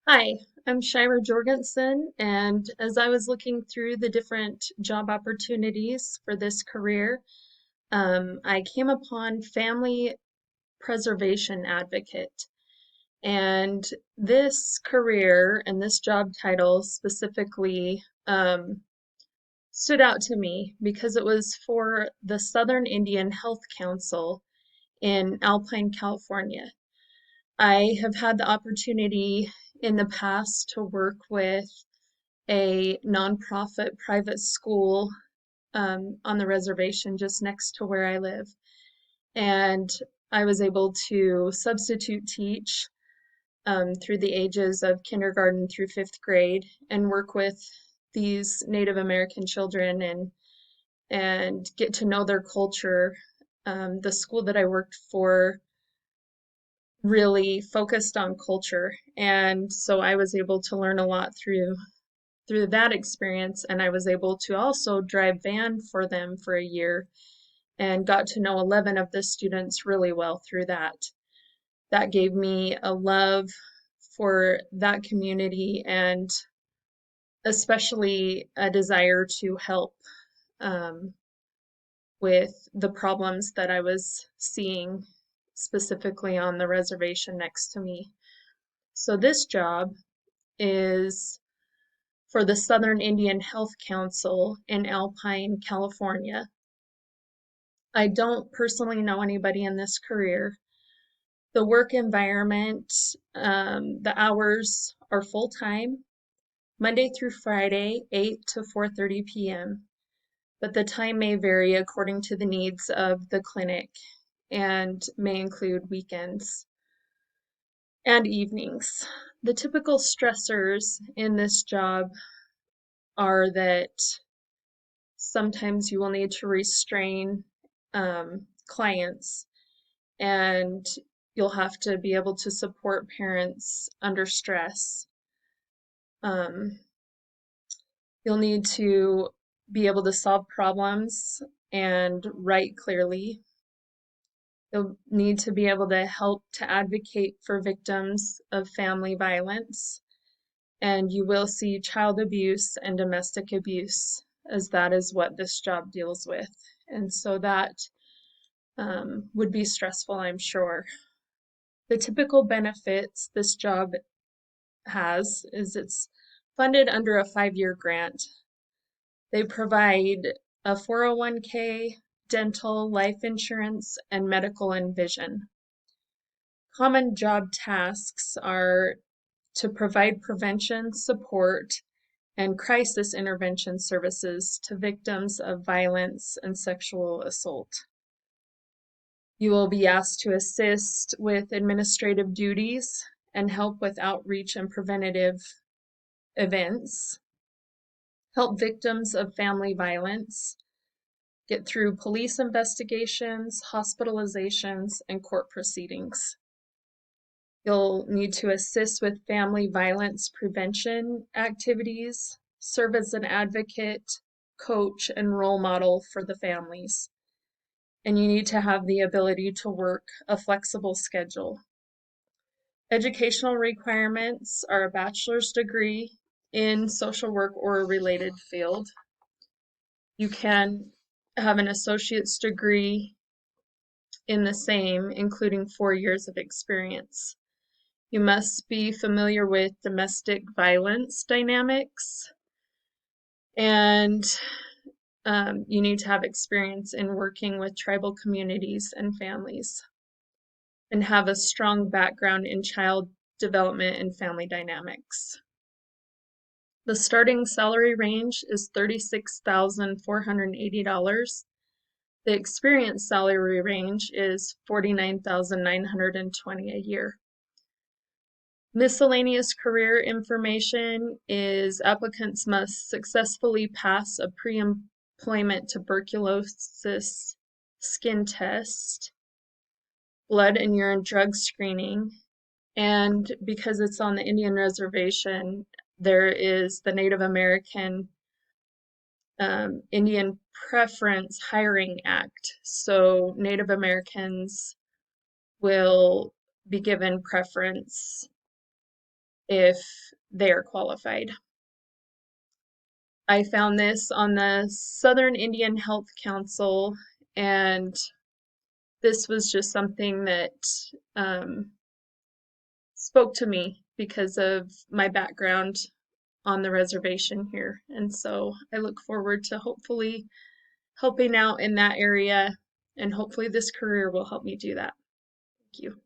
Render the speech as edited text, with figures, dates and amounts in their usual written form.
Hi, I'm Shira Jorgensen, and as I was looking through the different job opportunities for this career, I came upon family preservation advocate. And this career and this job title specifically stood out to me because it was for the Southern Indian Health Council in Alpine, California. I have had the opportunity in the past to work with a nonprofit private school on the reservation just next to where I live. And I was able to substitute teach through the ages of kindergarten through fifth grade and work with these Native American children and get to know their culture. The school that I worked for really focused on culture, and so I was able to learn a lot through that experience, and I was able to also drive van for them for a year and got to know 11 of the students really well through that. That gave me a love for that community and especially a desire to help um, with the problems that I was seeing specifically on the reservation next to me. So this job is for the Southern Indian Health Council in Alpine, California. I don't personally know anybody in this career. The work environment, the hours are full time, Monday through Friday, 8 to 4:30 p.m., but the time may vary according to the needs of the clinic and may include weekends and evenings. The typical stressors in this job are that sometimes you will need to restrain clients, and you'll have to be able to support parents under stress. Um, you'll need to be able to solve problems and write clearly. You'll need to be able to help to advocate for victims of family violence, and you will see child abuse and domestic abuse, as that is what this job deals with. And so that would be stressful, I'm sure. The typical benefits this job has is it's funded under a 5-year grant. They provide a 401k, dental, life insurance, and medical and vision. Common job tasks are to provide prevention, support, and crisis intervention services to victims of violence and sexual assault. You will be asked to assist with administrative duties and help with outreach and preventative events, help victims of family violence, get through police investigations, hospitalizations, and court proceedings. You'll need to assist with family violence prevention activities, serve as an advocate, coach, and role model for the families. And you need to have the ability to work a flexible schedule. Educational requirements are a bachelor's degree in social work or a related field. You can have an associate's degree in the same, including 4 years of experience. You must be familiar with domestic violence dynamics, and you need to have experience in working with tribal communities and families, and have a strong background in child development and family dynamics. The starting salary range is $36,480. The experience salary range is $49,920 a year. Miscellaneous career information is applicants must successfully pass a pre-employment tuberculosis skin test, blood and urine drug screening, and because it's on the Indian reservation, there is the Native American Indian Preference Hiring Act. So Native Americans will be given preference if they are qualified. I found this on the Southern Indian Health Council, and this was just something that um, spoke to me because of my background on the reservation here. And so I look forward to hopefully helping out in that area, and hopefully this career will help me do that. Thank you.